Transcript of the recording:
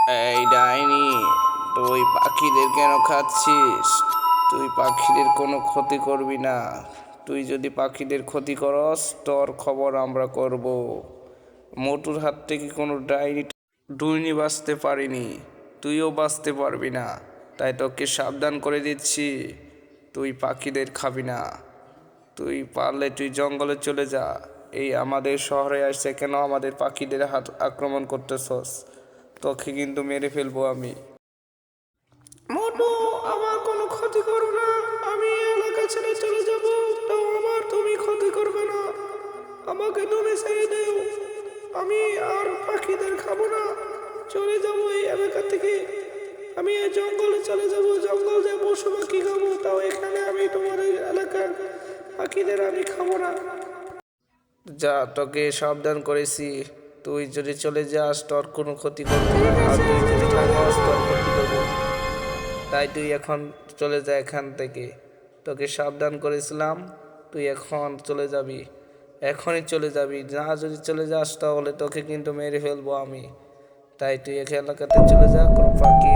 এই ডাইনি, তুই পাখিদের কেন খাচ্ছিস? তুই পাখিদের কোনো ক্ষতি করবি না। তুই যদি পাখিদের ক্ষতি করস, তোর খবর আমরা করব। মোটুর হাত থেকে কোনো ডাইনি বাঁচতে পারিনি, তুইও বাঁচতে পারবি না। তাই তোকে সাবধান করে দিচ্ছি, তুই পাখিদের খাবি না। তুই পারলে তুই জঙ্গলে চলে যা। এই আমাদের শহরে আসছে কেন আমাদের পাখিদের হাত আক্রমণ করতেছস? তোকে কিন্তু মেরে ফেলবো আমি। মোটু, আমার কোনো ক্ষতি করবে না। আমি এই এলাকা ছেড়ে চলে যাব, তাও আমার তুমি ক্ষতি করবে না। আমাকে তুমি ছেড়ে দেও, আমি আর পাখিদের খাবো না। চলে যাব এই এলাকা থেকে। আমি এই জঙ্গলে চলে যাব, জঙ্গল যে পশু পাখি খাবো, তাও এখানে আমি তোমার এই এলাকার পাখিদের আমি খাবো না। যা, তোকে সাবধান করেছি। তুই যদি চলে যাস তোর কোনো ক্ষতি করবো না, আর তুই যদি থাকস তোর ক্ষতি করবো। তাই তুই এখন চলে যা এখান থেকে। তোকে সাবধান করেছিলাম, তুই এখন চলে যাবি। এখনই চলে যাবি না, যদি চলে যাস তাহলে তোকে কিন্তু মেরে ফেলবো আমি। তাই তুই এলাকাতে চলে যা, কোনো পাখি